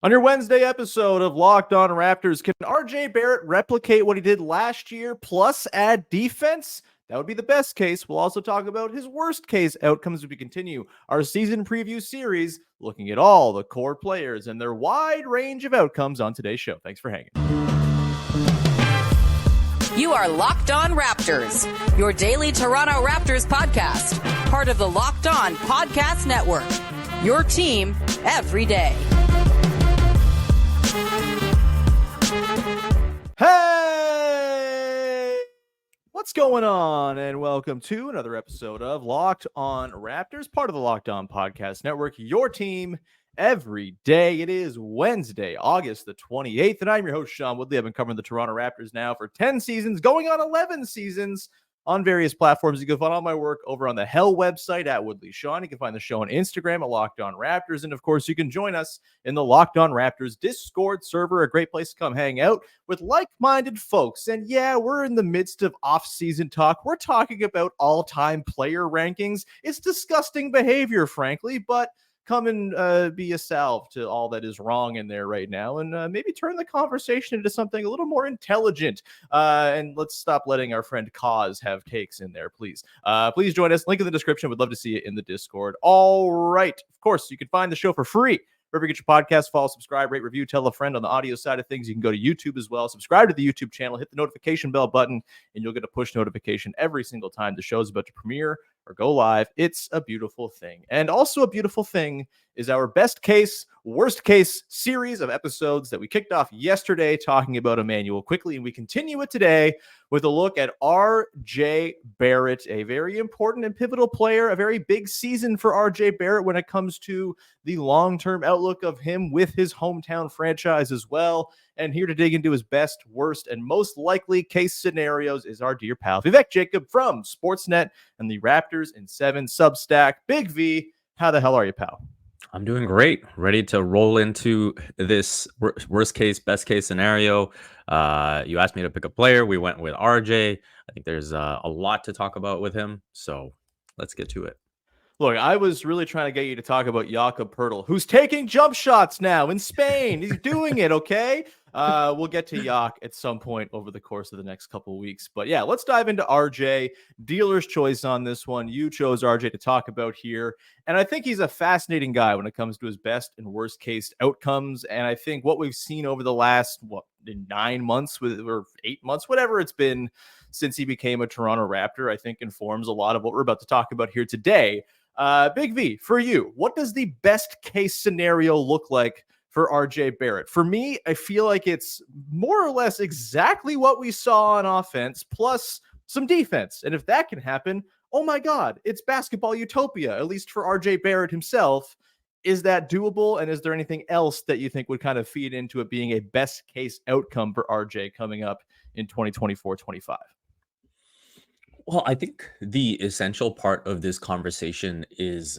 On your Wednesday episode of Locked On Raptors, can RJ Barrett replicate what he did last year plus add defense? That would be the best case. We'll also talk about his worst case outcomes as we continue our season preview series, looking at all the core players and their wide range of outcomes on today's show. Thanks for hanging. You are Locked On Raptors, your daily Toronto Raptors podcast, part of the Locked On Podcast Network, your team every day. Hey, what's going on? And welcome to another episode of Locked On Raptors, part of the Locked On Podcast Network, your team every day. It is Wednesday, August the 28th, and I'm your host, Sean Woodley. I've been covering the Toronto Raptors now for 10 seasons, going on 11 seasons on various platforms. You can find all my work over on the Hell website at Woodley Sean. You can find the show on Instagram at Locked On Raptors. And of course, you can join us in the Locked On Raptors Discord server, a great place to come hang out with like-minded folks. And yeah, we're in the midst of off-season talk. We're talking about all-time player rankings. It's disgusting behavior, frankly, but come and be a salve to all that is wrong in there right now, and maybe turn the conversation into something a little more intelligent. And let's stop letting our friend Cause have takes in there, please. Please join us. Link in the description. We'd love to see you in the Discord. All right. Of course, you can find the show for free wherever you get your podcast. Follow, subscribe, rate, review, tell a friend. On the audio side of things, you can go to YouTube as well. Subscribe to the YouTube channel, hit the notification bell button, and you'll get a push notification every single time the show is about to premiere or go live. It's a beautiful thing. And also a beautiful thing is our best case, worst case series of episodes that we kicked off yesterday talking about Emmanuel quickly. And we continue it today with a look at RJ Barrett, a very important and pivotal player, a very big season for RJ Barrett when it comes to the long-term outlook of him with his hometown franchise as well. And here to dig into his best, worst, and most likely case scenarios is our dear pal, Vivek Jacob from Sportsnet and the Raptors in 7 Substack. Big V, how the hell are you, pal? I'm doing great. Ready to roll into this worst case, best case scenario. You asked me to pick a player. We went with RJ. I think there's a lot to talk about with him. So let's get to it. Look, I was really trying to get you to talk about Jakob Poeltl, who's taking jump shots now in Spain. He's doing it, okay? We'll get to Jak at some point over the course of the next couple of weeks. But yeah, let's dive into RJ. Dealer's choice on this one. You chose RJ to talk about here. And I think he's a fascinating guy when it comes to his best and worst case outcomes. And I think what we've seen over the last, 9 months or 8 months, whatever it's been since he became a Toronto Raptor, I think informs a lot of what we're about to talk about here today. Big V, for you, what does the best case scenario look like for RJ Barrett? For me, I feel like it's more or less exactly what we saw on offense, plus some defense. And if that can happen, oh my God, it's basketball utopia, at least for RJ Barrett himself. Is that doable? And is there anything else that you think would kind of feed into it being a best case outcome for RJ coming up in 2024-25? Well, I think the essential part of this conversation is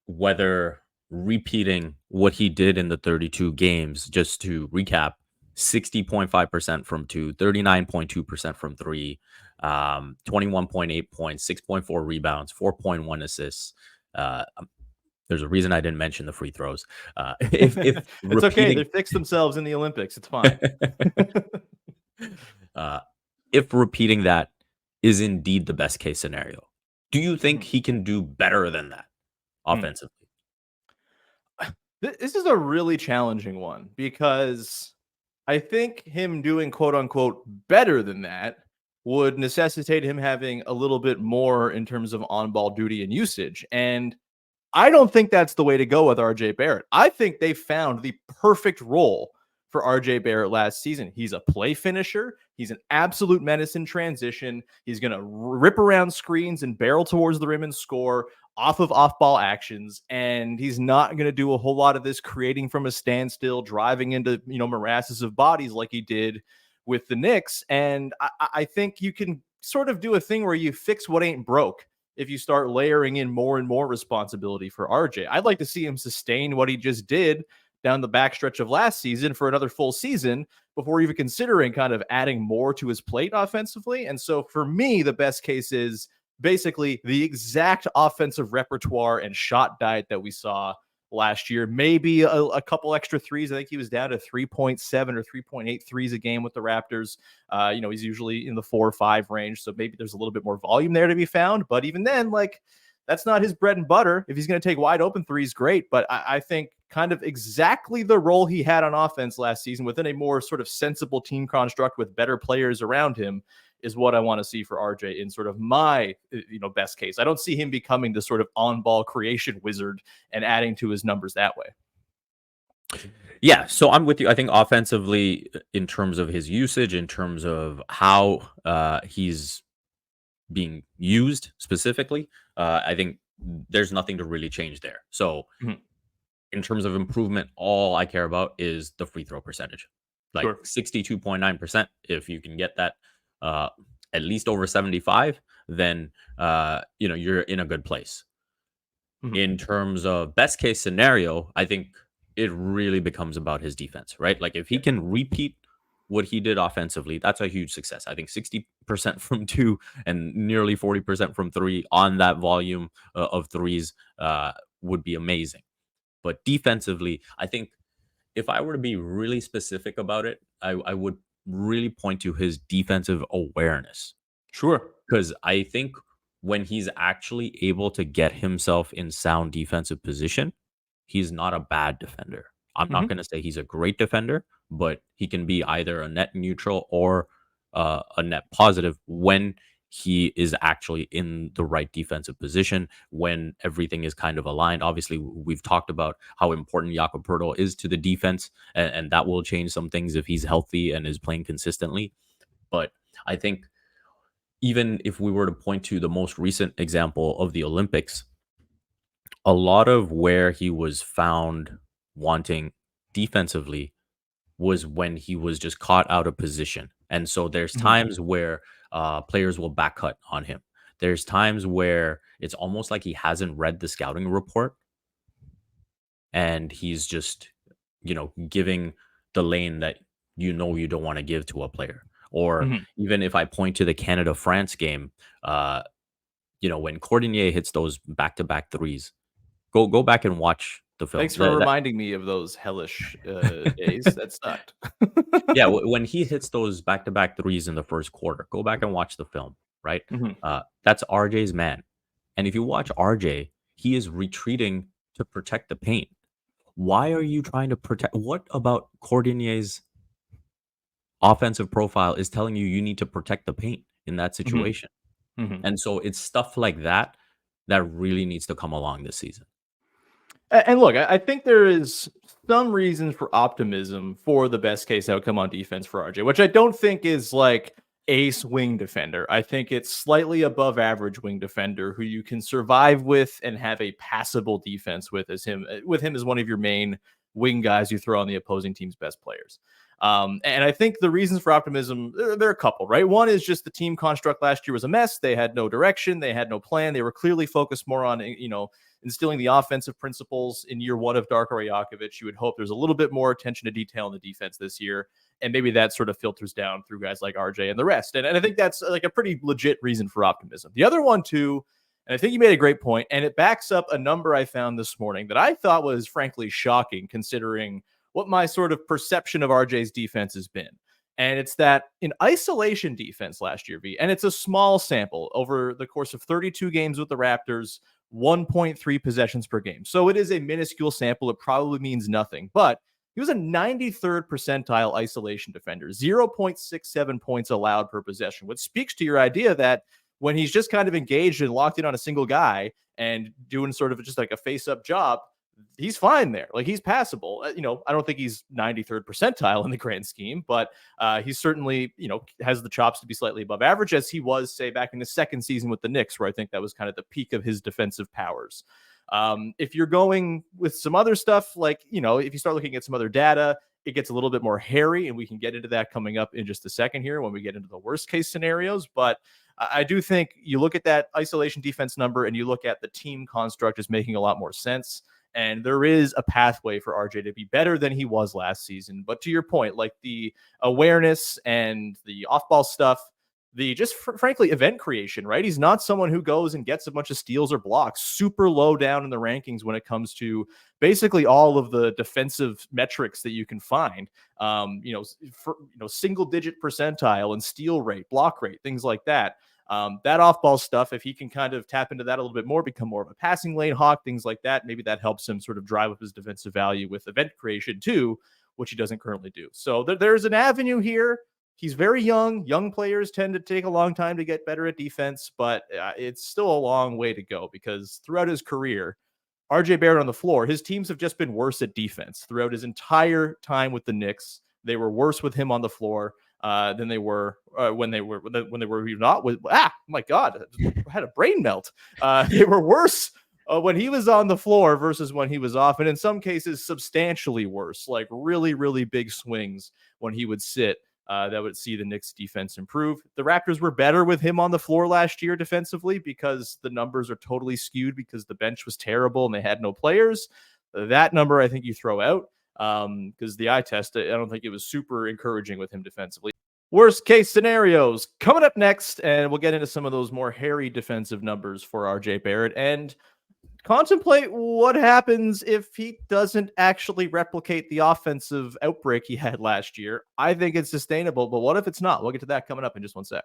whether repeating what he did in the 32 games, just to recap, 60.5% from 2, 39.2% from 3, 21.8 points, 6.4 rebounds, 4.1 assists. There's a reason I didn't mention the free throws. If it's okay, they fix themselves in the Olympics. It's fine. If repeating that is indeed the best case scenario, do you think he can do better than that offensively? This is a really challenging one because I think him doing quote unquote better than that would necessitate him having a little bit more in terms of on-ball duty and usage. And I don't think that's the way to go with RJ Barrett. I think they found the perfect role for RJ Barrett last season. He's a play finisher. He's an absolute menace in transition. He's going to rip around screens and barrel towards the rim and score off of off-ball actions. And he's not going to do a whole lot of this creating from a standstill, driving into, morasses of bodies like he did with the Knicks. And I think you can sort of do a thing where you fix what ain't broke if you start layering in more and more responsibility for RJ. I'd like to see him sustain what he just did down the backstretch of last season for another full season before even considering kind of adding more to his plate offensively. And so for me, the best case is basically the exact offensive repertoire and shot diet that we saw last year. Maybe a couple extra threes. I think he was down to 3.7 or 3.8 threes a game with the Raptors. He's usually in the 4 or 5 range, so maybe there's a little bit more volume there to be found. But even then, like, that's not his bread and butter. If he's going to take wide open threes, great. But I think kind of exactly the role he had on offense last season within a more sort of sensible team construct with better players around him is what I want to see for RJ in sort of my, best case. I don't see him becoming the sort of on-ball creation wizard and adding to his numbers that way. Yeah, so I'm with you. I think offensively, in terms of his usage, in terms of how he's being used specifically, I think there's nothing to really change there. So in terms of improvement, all I care about is the free throw percentage. Like 62.9%. If you can get that at least over 75, then you're in a good place. In terms of best case scenario, I think it really becomes about his defense, right? Like if he can repeat what he did offensively, that's a huge success. I think 60% from 2 and nearly 40% from 3 on that volume of threes would be amazing. But defensively, I think if I were to be really specific about it, I would really point to his defensive awareness. Sure. Because I think when he's actually able to get himself in sound defensive position, he's not a bad defender. I'm not going to say he's a great defender, but he can be either a net neutral or a net positive when he is actually in the right defensive position, when everything is kind of aligned. Obviously, we've talked about how important Jakob Poeltl is to the defense, and that will change some things if he's healthy and is playing consistently. But I think even if we were to point to the most recent example of the Olympics, a lot of where he was found wanting defensively was when he was just caught out of position. And so there's times where players will back cut on him. There's times where it's almost like he hasn't read the scouting report and he's just, giving the lane that you don't want to give to a player. Or even if I point to the Canada-France game, when Cordinier hits those back-to-back threes, go back and watch the film. Thanks for reminding me of those hellish days. That sucked. Yeah, when he hits those back-to-back threes in the first quarter, go back and watch the film, right? That's RJ's man. And if you watch RJ, he is retreating to protect the paint. Why are you trying to protect? What about Cordinier's offensive profile is telling you need to protect the paint in that situation? And so it's stuff like that really needs to come along this season. And look, I think there is some reasons for optimism for the best case outcome on defense for RJ, which I don't think is like ace wing defender. I think it's slightly above average wing defender who you can survive with and have a passable defense with him as one of your main wing guys you throw on the opposing team's best players. And I think the reasons for optimism, there are a couple, right? One is just the team construct last year was a mess. They had no direction. They had no plan. They were clearly focused more on, instilling the offensive principles in year 1 of Darko Rajakovic. You would hope there's a little bit more attention to detail in the defense this year. And maybe that sort of filters down through guys like RJ and the rest. And I think that's like a pretty legit reason for optimism. The other one too, and I think you made a great point, and it backs up a number I found this morning that I thought was frankly shocking considering what my sort of perception of RJ's defense has been. And it's that in isolation defense last year, and it's a small sample over the course of 32 games with the Raptors, 1.3 possessions per game. So it is a minuscule sample. It probably means nothing, but he was a 93rd percentile isolation defender, 0.67 points allowed per possession, which speaks to your idea that when he's just kind of engaged and locked in on a single guy and doing sort of just like a face-up job, he's fine there. Like, he's passable. I don't think he's 93rd percentile in the grand scheme, but he certainly, has the chops to be slightly above average, as he was, say, back in his second season with the Knicks, where I think that was kind of the peak of his defensive powers. If you're going with some other stuff, like, if you start looking at some other data, it gets a little bit more hairy, and we can get into that coming up in just a second here when we get into the worst case scenarios. But I do think you look at that isolation defense number and you look at the team construct as making a lot more sense. And there is a pathway for RJ to be better than he was last season. But to your point, like the awareness and the off-ball stuff, the just frankly event creation, right? He's not someone who goes and gets a bunch of steals or blocks. Super low down in the rankings when it comes to basically all of the defensive metrics that you can find. Single digit percentile and steal rate, block rate, things like that. That off-ball stuff, if he can kind of tap into that a little bit more, become more of a passing lane hawk, things like that, maybe that helps him sort of drive up his defensive value with event creation too, which he doesn't currently do. So there's an avenue here. He's very young. Young players tend to take a long time to get better at defense, but it's still a long way to go because throughout his career, RJ Barrett on the floor, his teams have just been worse at defense throughout his entire time with the Knicks. They were worse with him on the floor than they were when they were not with. My God, I had a brain melt. They were worse when he was on the floor versus when he was off, and in some cases substantially worse, like really, really big swings when he would sit. That would see the Knicks defense improve. The Raptors were better with him on the floor last year defensively because the numbers are totally skewed because the bench was terrible and they had no players. That number I think you throw out because the eye test, I don't think it was super encouraging with him defensively. Worst case scenarios coming up next, and we'll get into some of those more hairy defensive numbers for RJ Barrett and contemplate what happens if he doesn't actually replicate the offensive outbreak he had last year. I think it's sustainable, but what if it's not? We'll get to that coming up in just one sec.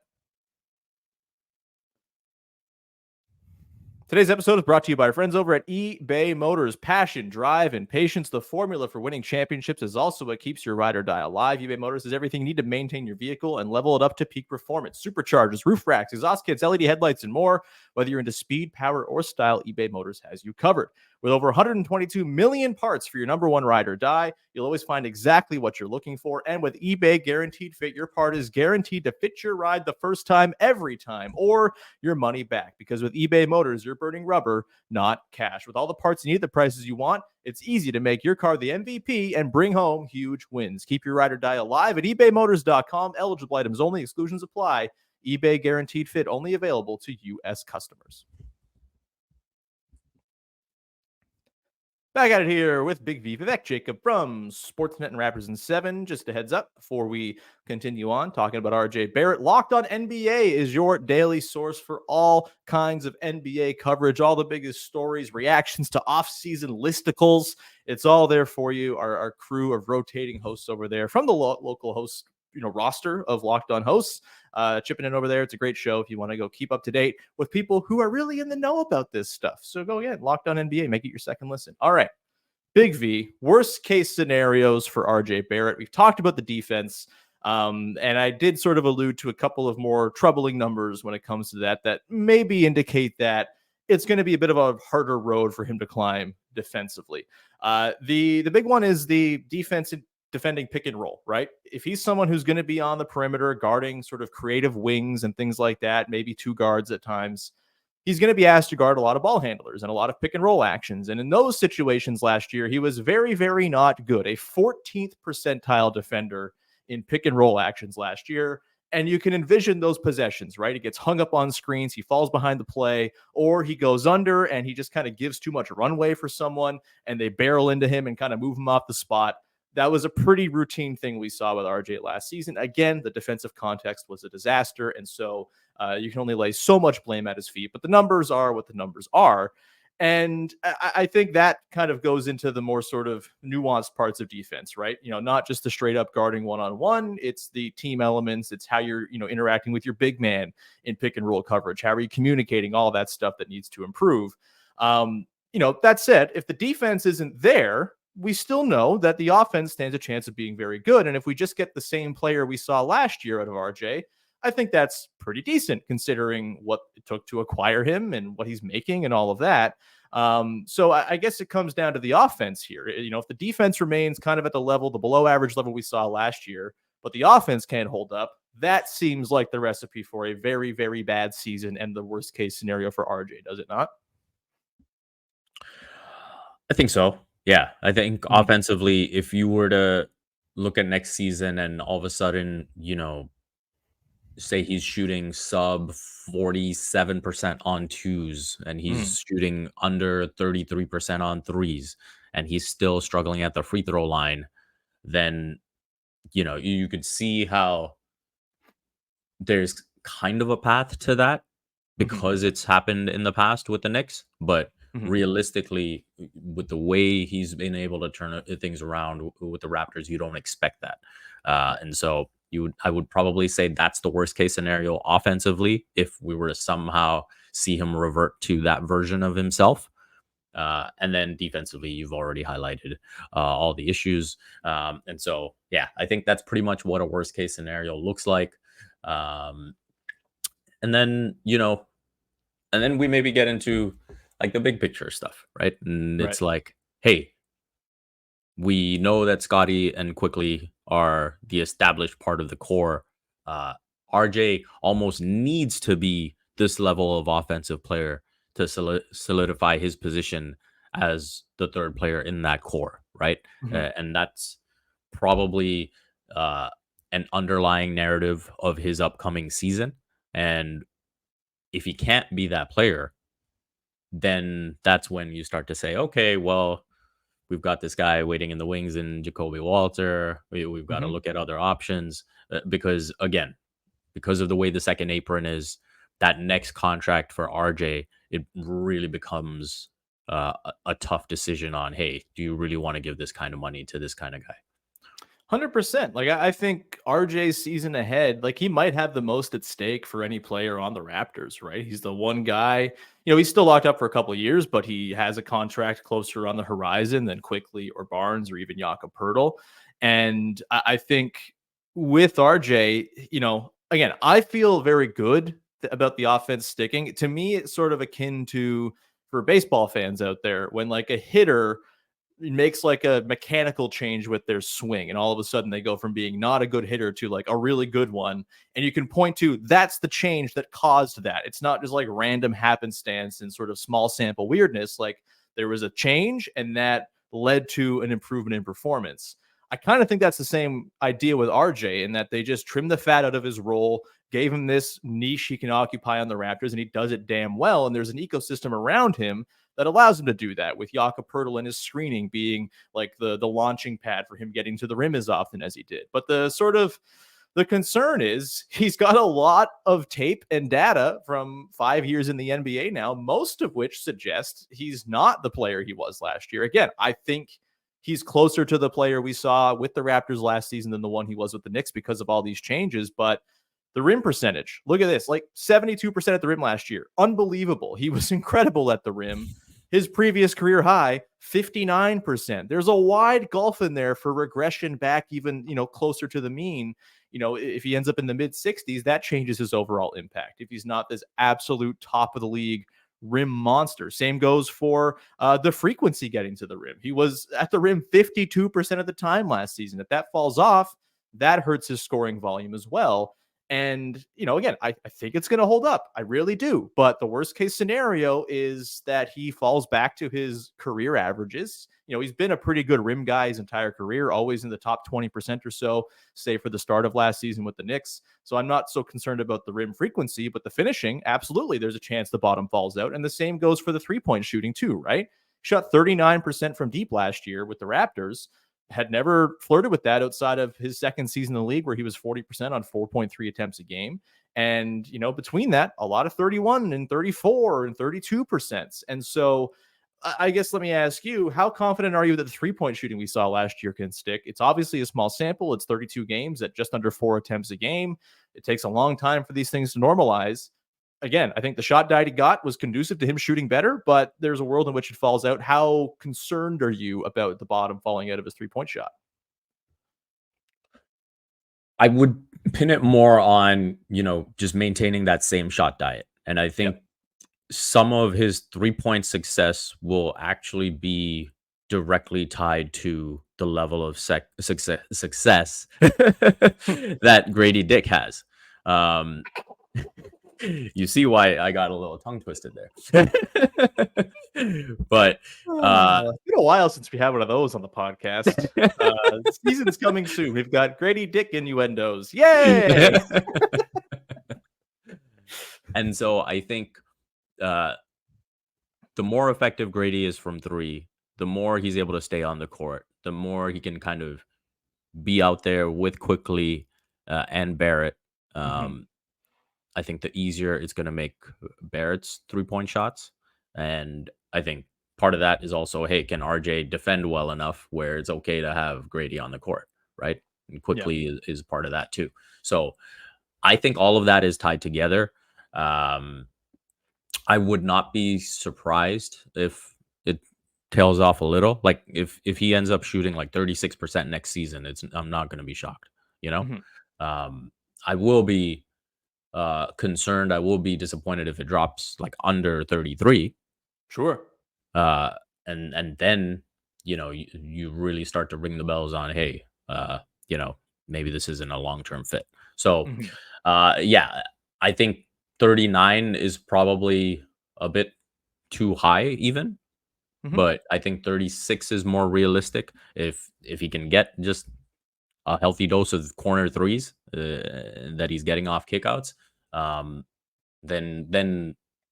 Today's episode is brought to you by our friends over at eBay Motors. Passion, drive, and patience. The formula for winning championships is also what keeps your ride or die alive. eBay Motors is everything you need to maintain your vehicle and level it up to peak performance. Superchargers, roof racks, exhaust kits, LED headlights, and more. Whether you're into speed, power, or style, eBay Motors has you covered. With over 122 million parts for your number one ride or die, you'll always find exactly what you're looking for. And with eBay Guaranteed Fit, your part is guaranteed to fit your ride the first time, every time, or your money back. Because with eBay Motors, you're burning rubber, not cash. With all the parts you need, the prices you want, it's easy to make your car the MVP and bring home huge wins. Keep your ride or die alive at ebaymotors.com. Eligible items only. Exclusions apply. eBay Guaranteed Fit only available to U.S. customers. Back at it here with Big V, Vivek Jacob from Sportsnet and Raptors in 7. Just a heads up before we continue on talking about RJ Barrett. Locked on NBA is your daily source for all kinds of NBA coverage, all the biggest stories, reactions to off-season listicles. It's all there for you. Our crew of rotating hosts over there from the local hosts, roster of Locked On hosts, chipping in over there. It's a great show if you want to go keep up to date with people who are really in the know about this stuff. So go again, Locked On NBA, make it your second listen. All right, Big V, worst case scenarios for RJ Barrett. We've talked about the defense, and I did sort of allude to a couple of more troubling numbers when it comes to that maybe indicate that it's going to be a bit of a harder road for him to climb defensively. The big one is the defending pick and roll, right? If he's someone who's going to be on the perimeter guarding sort of creative wings and things like that, maybe two guards at times, he's going to be asked to guard a lot of ball handlers and a lot of pick and roll actions. And in those situations last year, he was very, very not good. A 14th percentile defender in pick and roll actions last year. And you can envision those possessions, right? He gets hung up on screens, he falls behind the play, or he goes under and he just kind of gives too much runway for someone and they barrel into him and kind of move him off the spot. That was a pretty routine thing we saw with RJ last season. Again, the defensive context was a disaster, and so you can only lay so much blame at his feet. But the numbers are what the numbers are. And I think that kind of goes into the more sort of nuanced parts of defense, right? Not just the straight up guarding one-on-one. It's the team elements. It's how you're, interacting with your big man in pick and roll coverage. How are you communicating? All that stuff that needs to improve. That said, if the defense isn't there, we still know that the offense stands a chance of being very good. And if we just get the same player we saw last year out of RJ, I think that's pretty decent considering what it took to acquire him and what he's making and all of that. So I guess it comes down to the offense here. If the defense remains kind of at the below average level we saw last year, but the offense can't hold up, that seems like the recipe for a very, very bad season and the worst case scenario for RJ, does it not? I think so. Yeah, I think offensively, if you were to look at next season and all of a sudden, say he's shooting sub 47% on twos and he's shooting under 33% on threes and he's still struggling at the free throw line, then, you could see how there's kind of a path to that because it's happened in the past with the Knicks, but realistically, with the way he's been able to turn things around with the Raptors, you don't expect that. And so I would probably say that's the worst case scenario offensively if we were to somehow see him revert to that version of himself. And then defensively, you've already highlighted all the issues. And so, yeah, I think that's pretty much what a worst case scenario looks like. And then, and then we maybe get into like the big picture stuff, right? And it's like, hey, we know that Scotty and Quickly are the established part of the core. RJ almost needs to be this level of offensive player to solidify his position as the third player in that core, right? And that's probably an underlying narrative of his upcoming season. And if he can't be that player, then that's when you start to say, okay, well, we've got this guy waiting in the wings in Jacoby Walter. We've got to look at other options because, again, because of the way the second apron is, that next contract for RJ, it really becomes a tough decision on, hey, do you really want to give this kind of money to this kind of guy? 100%. Like, I think RJ's season ahead, like, he might have the most at stake for any player on the Raptors, right? He's the one guy, he's still locked up for a couple of years, but he has a contract closer on the horizon than Quickly or Barnes or even Jakob Poeltl. And I think with RJ, again, I feel very good about the offense sticking. To me, it's sort of akin to, for baseball fans out there, when like a hitter makes like a mechanical change with their swing, and all of a sudden they go from being not a good hitter to like a really good one, and you can point to that's the change that caused that. It's not just like random happenstance and sort of small sample weirdness. Like, there was a change and that led to an improvement in performance. I kind of think that's the same idea with RJ, in that they just trimmed the fat out of his role, gave him this niche he can occupy on the Raptors, and he does it damn well. And there's an ecosystem around him that allows him to do that, with Jakob Poeltl and his screening being like the launching pad for him getting to the rim as often as he did. But the concern is he's got a lot of tape and data from 5 years in the NBA now, most of which suggests he's not the player he was last year. Again, I think he's closer to the player we saw with the Raptors last season than the one he was with the Knicks because of all these changes. But the rim percentage, look at this, like 72% at the rim last year. Unbelievable. He was incredible at the rim. His previous career high, 59%. There's a wide gulf in there for regression back even, closer to the mean. If he ends up in the mid 60s, that changes his overall impact. If he's not this absolute top of the league rim monster. Same goes for the frequency getting to the rim. He was at the rim 52% of the time last season. If that falls off, that hurts his scoring volume as well. And, again, I think it's going to hold up. I really do. But the worst case scenario is that he falls back to his career averages. He's been a pretty good rim guy his entire career, always in the top 20% or so, say for the start of last season with the Knicks. So I'm not so concerned about the rim frequency, but the finishing, absolutely, there's a chance the bottom falls out. And the same goes for the three-point shooting too, right? Shot 39% from deep last year with the Raptors. Had never flirted with that outside of his second season in the league, where he was 40% on 4.3 attempts a game. And, between that, a lot of 31 and 34 and 32%. And so I guess let me ask you, how confident are you that the three-point shooting we saw last year can stick? It's obviously a small sample. It's 32 games at just under 4 attempts a game. It takes a long time for these things to normalize. Again, I think the shot diet he got was conducive to him shooting better, but there's a world in which it falls out. How concerned are you about the bottom falling out of his three-point shot? I would pin it more on, just maintaining that same shot diet. And I think some of his three-point success will actually be directly tied to the level of success that Grady Dick has. You see why I got a little tongue twisted there. But it's been a while since we had one of those on the podcast. Season's coming soon. We've got Grady Dick innuendos. Yay! And so I think the more effective Grady is from three, the more he's able to stay on the court, the more he can kind of be out there with Quickly and Barrett. I think the easier it's going to make Barrett's 3-point shots. And I think part of that is also, hey, can RJ defend well enough where it's okay to have Grady on the court, right? And Yeah. quickly is part of that too. So I think all of that is tied together. I would not be surprised if it tails off a little. Like if he ends up shooting like 36% next season, I'm not going to be shocked, you know? Mhm. I will be concerned. I will be disappointed if it drops like under 33. Sure. Uh and then, you really start to ring the bells on, hey, you know, maybe this isn't a long-term fit. So, Mhm. yeah, I think 39 is probably a bit too high even, Mhm. but I think 36 is more realistic if he can get just a healthy dose of corner threes that he's getting off kickouts. Um, then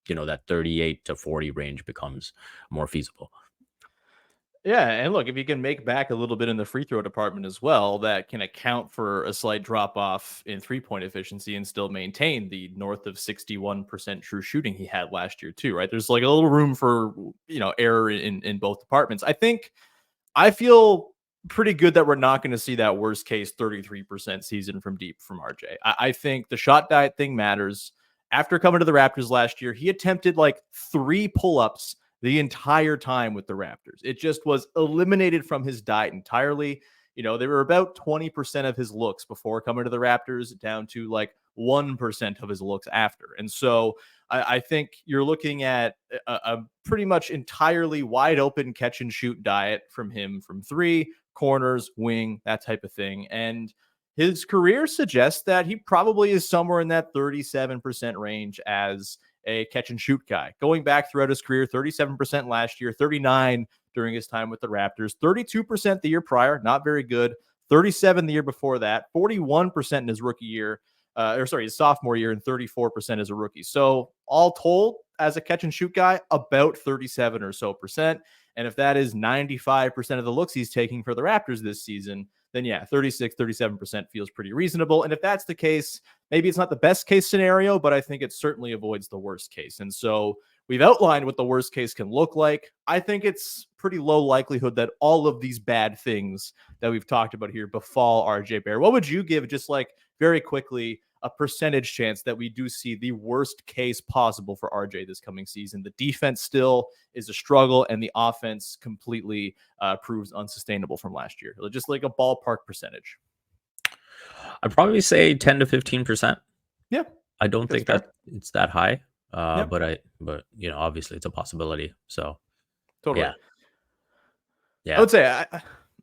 that 38 to 40 range becomes more feasible. Yeah, and look, if you can make back a little bit in the free throw department as well, that can account for a slight drop off in 3-point efficiency and still maintain the north of 61% true shooting he had last year too, right? There's like a little room for, error in both departments. I feel pretty good that we're not going to see that worst case 33% season from deep from RJ. I think the shot diet thing matters. After coming to the Raptors last year, he attempted like 3 pull-ups the entire time with the Raptors. It just was eliminated from his diet entirely. They were about 20% of his looks before coming to the Raptors, down to like 1% of his looks after. And so I think you're looking at a pretty much entirely wide open catch and shoot diet from him from 3 corners, wing, that type of thing. And his career suggests that he probably is somewhere in that 37% range as a catch and shoot guy. Going back throughout his career, 37% last year, 39 during his time with the Raptors, 32% the year prior, not very good. 37 the year before that, 41% in his rookie year, his sophomore year, and 34% as a rookie. So all told, as a catch and shoot guy, about 37 or so percent. And if that is 95% of the looks he's taking for the Raptors this season, then yeah, 36, 37% feels pretty reasonable. And if that's the case, maybe it's not the best case scenario, but I think it certainly avoids the worst case. And so we've outlined what the worst case can look like. I think it's pretty low likelihood that all of these bad things that we've talked about here befall RJ Barrett. What would you give, just like very quickly, a percentage chance that we do see the worst case possible for RJ this coming season? The defense still is a struggle, and the offense completely proves unsustainable from last year. Just like a ballpark percentage. I'd probably say 10 to 15%. Yeah, I don't think fair. that it's that high. Yep. But obviously it's a possibility. So Totally. Yeah. I would say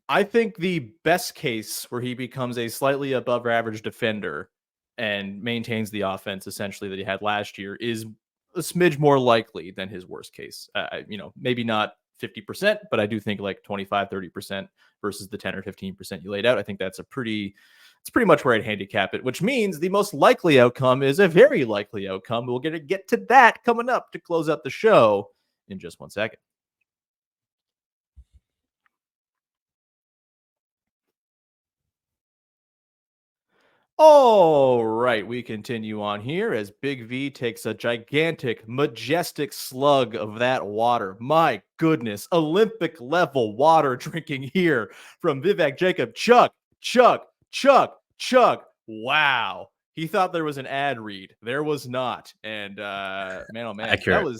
I think the best case where he becomes a slightly above average defender and maintains the offense essentially that he had last year is a smidge more likely than his worst case. Maybe not 50%, but I do think like 25, 30% versus the 10 or 15% you laid out. I think it's pretty much where I'd handicap it, which means the most likely outcome is a very likely outcome. We'll get to that coming up to close out the show in just 1 second. All right, we continue on here as Big V takes a gigantic, majestic slug of that water. My goodness, Olympic level water drinking here from Vivek Jacob. Chug, chug, chug, chug. Wow. He thought there was an ad read. There was not. And man, oh man, Accurate.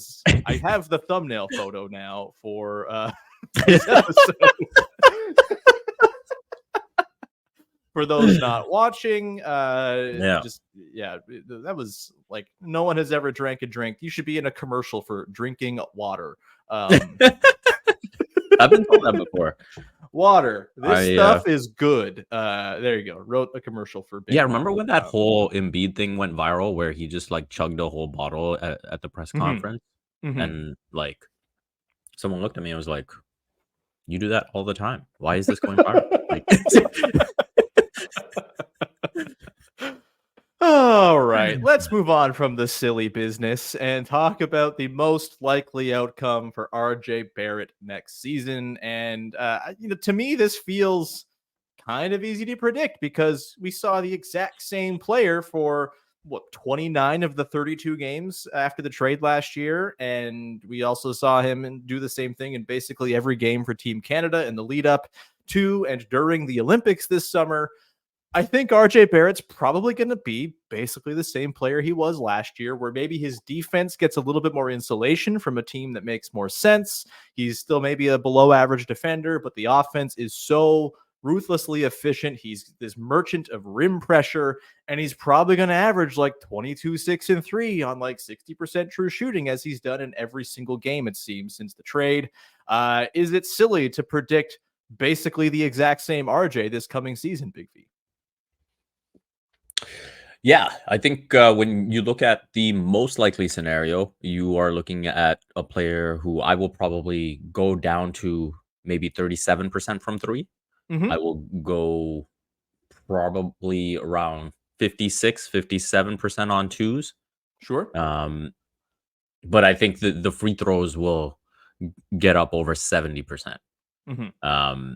I have the thumbnail photo now for this episode. For those not watching, that was like, no one has ever drank a drink. You should be in a commercial for drinking water. I've been told that before. Water. This stuff is good. There you go. Wrote a commercial for Big remember Mama. when that whole Embiid thing went viral where he just like chugged a whole bottle at the press conference? And like someone looked at me and was like, you do that all the time. Why is this going viral? All right, let's move on from the silly business and talk about the most likely outcome for RJ Barrett next season. And, to me, this feels kind of easy to predict because we saw the exact same player for 29 of the 32 games after the trade last year. And we also saw him do the same thing in basically every game for Team Canada in the lead up to and during the Olympics this summer. I think RJ Barrett's probably going to be basically the same player he was last year, where maybe his defense gets a little bit more insulation from a team that makes more sense. He's still maybe a below average defender, but the offense is so ruthlessly efficient. He's this merchant of rim pressure, and he's probably going to average like 22, 6, and 3 on like 60% true shooting, as he's done in every single game, it seems, since the trade. Is it silly to predict basically the exact same RJ this coming season, Big V? Yeah, I think when you look at the most likely scenario, you are looking at a player who I will probably go down to maybe 37% from three. Mm-hmm. I will go probably around 56, 57% on twos. Sure. But I think the free throws will get up over 70%. Mm-hmm.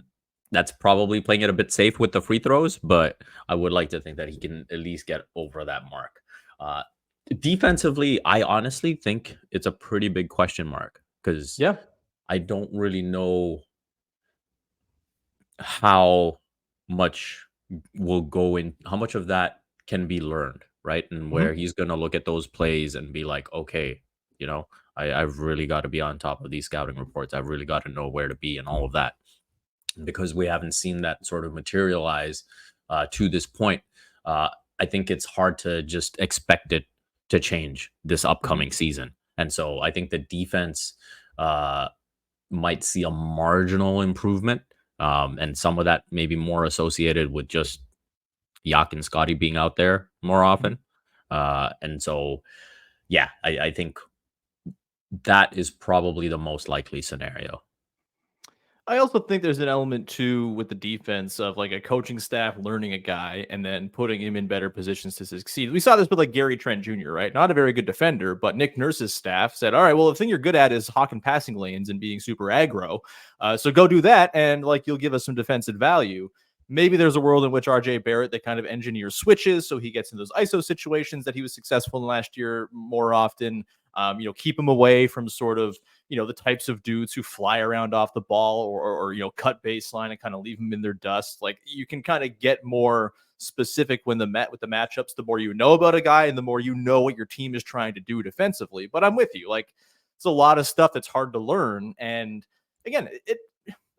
That's probably playing it a bit safe with the free throws, but I would like to think that he can at least get over that mark. Defensively, I honestly think it's a pretty big question mark because Yeah. I don't really know how much will go in, how much of that can be learned, right? And Mm-hmm. where he's going to look at those plays and be like, okay, you know, I've really got to be on top of these scouting reports. I've really got to know where to be and all of that. Because we haven't seen that sort of materialize to this point, I think it's hard to just expect it to change this upcoming season. And so I think the defense might see a marginal improvement. And some of that may be more associated with just Yak and Scotty being out there more often. And so, yeah, I think that is probably the most likely scenario. I also think there's an element too with the defense of like a coaching staff learning a guy and then putting him in better positions to succeed. We saw this with like Gary Trent Jr., right? Not a very good defender, but Nick Nurse's staff said, all right, well, the thing you're good at is hawking passing lanes and being super aggro. So go do that. And like, you'll give us some defensive value. Maybe there's a world in which RJ Barrett, that kind of engineers switches. So he gets in those ISO situations that he was successful in last year more often. Keep him away from sort of, the types of dudes who fly around off the ball or cut baseline and kind of leave them in their dust. Like, you can kind of get more specific when with the matchups, the more you know about a guy and the more you know what your team is trying to do defensively. But I'm with you. Like, it's a lot of stuff that's hard to learn. And again, it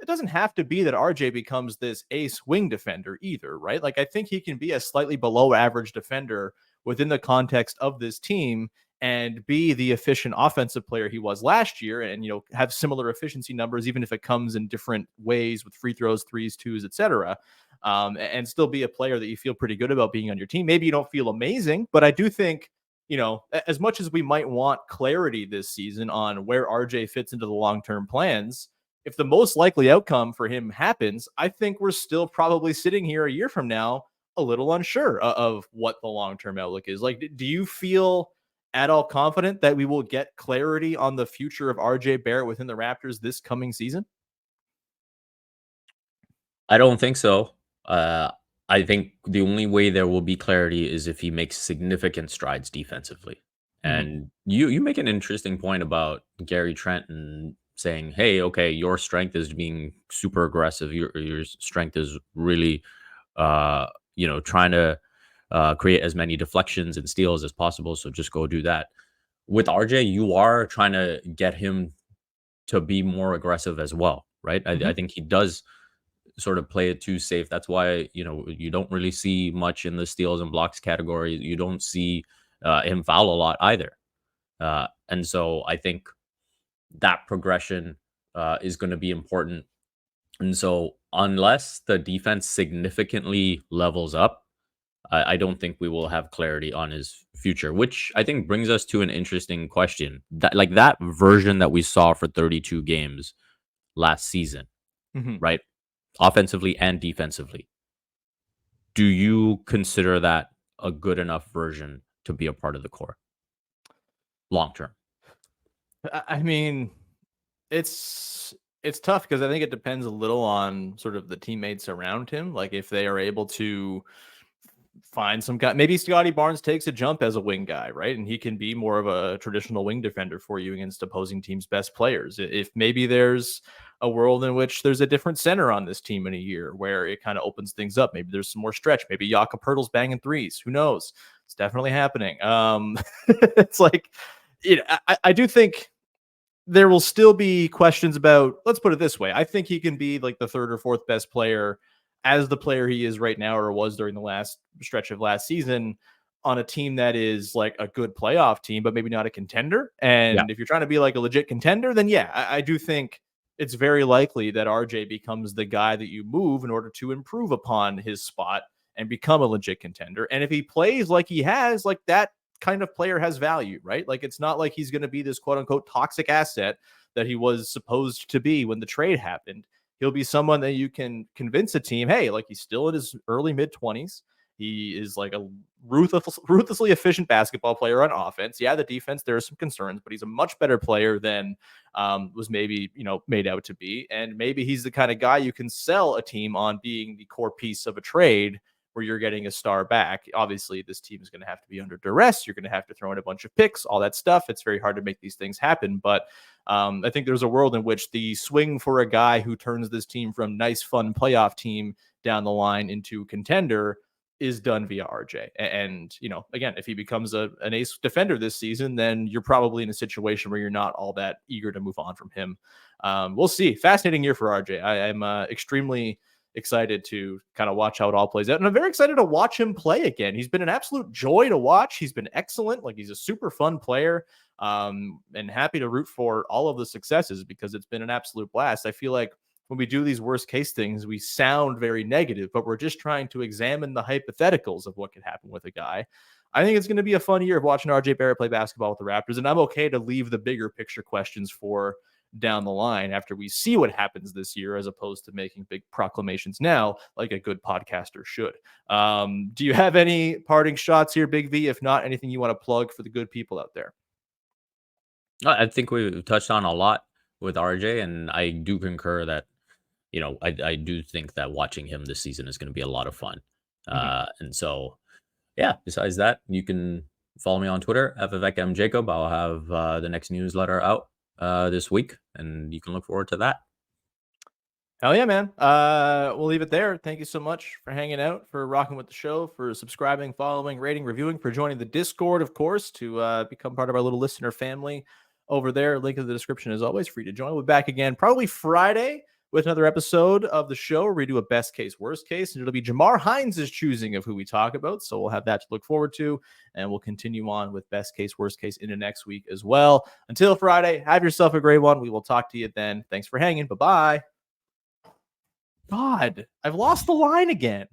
doesn't have to be that RJ becomes this ace wing defender either, right? Like, I think he can be a slightly below average defender within the context of this team and be the efficient offensive player he was last year and, have similar efficiency numbers, even if it comes in different ways with free throws, threes, twos, etc. And still be a player that you feel pretty good about being on your team. Maybe you don't feel amazing, but I do think, as much as we might want clarity this season on where RJ fits into the long-term plans, if the most likely outcome for him happens, I think we're still probably sitting here a year from now a little unsure of what the long-term outlook is. Like, do you feel at all confident that we will get clarity on the future of RJ Barrett within the Raptors this coming season? I don't think so. I think the only way there will be clarity is if he makes significant strides defensively. Mm-hmm. And you make an interesting point about Gary Trent and saying, "Hey, okay, your strength is being super aggressive. Your strength is really, trying to create as many deflections and steals as possible. So just go do that." With RJ, you are trying to get him to be more aggressive as well, right? I think he does sort of play it too safe. That's why, you don't really see much in the steals and blocks category. You don't see him foul a lot either. And so I think that progression is going to be important. And so unless the defense significantly levels up, I don't think we will have clarity on his future, which I think brings us to an interesting question. That version that we saw for 32 games last season, Mm-hmm. right? Offensively and defensively. Do you consider that a good enough version to be a part of the core long term? I mean, it's tough because I think it depends a little on sort of the teammates around him. Like, if they are able to find some guy. Maybe Scotty Barnes takes a jump as a wing guy, right? And he can be more of a traditional wing defender for you against opposing teams' best players. If maybe there's a world in which there's a different center on this team in a year where it kind of opens things up. Maybe there's some more stretch. Maybe Jakob Poeltl's banging threes. Who knows? It's definitely happening. It's like, I do think there will still be questions about, let's put it this way. I think he can be like the third or fourth best player as the player he is right now or was during the last stretch of last season on a team that is like a good playoff team, but maybe not a contender. And if you're trying to be like a legit contender, then I do think it's very likely that RJ becomes the guy that you move in order to improve upon his spot and become a legit contender. And if he plays like he has, like that kind of player has value, right? Like it's not like he's going to be this quote unquote toxic asset that he was supposed to be when the trade happened. He'll be someone that you can convince a team, hey, like he's still in his early mid-20s. He is like a ruthlessly efficient basketball player on offense. Yeah, the defense, there are some concerns, but he's a much better player than was maybe, made out to be. And maybe he's the kind of guy you can sell a team on being the core piece of a trade where you're getting a star back. Obviously, this team is going to have to be under duress. You're going to have to throw in a bunch of picks, all that stuff. It's very hard to make these things happen. But I think there's a world in which the swing for a guy who turns this team from nice, fun playoff team down the line into contender is done via RJ. And, again, if he becomes an ace defender this season, then you're probably in a situation where you're not all that eager to move on from him. We'll see. Fascinating year for RJ. I am extremely excited to kind of watch how it all plays out. And I'm very excited to watch him play again. He's been an absolute joy to watch. He's been excellent. Like he's a super fun player, and happy to root for all of the successes because it's been an absolute blast. I feel like when we do these worst case things, we sound very negative, but we're just trying to examine the hypotheticals of what could happen with a guy. I think it's going to be a fun year of watching RJ Barrett play basketball with the Raptors. And I'm okay to leave the bigger picture questions for down the line after we see what happens this year, as opposed to making big proclamations now, like a good podcaster should. Do you have any parting shots here, Big V? If not, anything you want to plug for the good people out there? I think we've touched on a lot with RJ, and I do concur that, I do think that watching him this season is going to be a lot of fun. And so, besides that, you can follow me on Twitter at Vivek Jacob. I'll have the next newsletter out this week, and you can look forward to that. Hell yeah, man. We'll leave it there. Thank you so much for hanging out, for rocking with the show, for subscribing, following, rating, reviewing, for joining the Discord, of course, to become part of our little listener family over there. Link in the description, as always, free to join. We'll be back again probably Friday with another episode of the show where we do a best case, worst case, and it'll be Jamar Hines' choosing of who we talk about. So we'll have that to look forward to, and we'll continue on with best case, worst case into next week as well. Until Friday, have yourself a great one. We will talk to you then. Thanks for hanging. Bye-bye. God, I've lost the line again.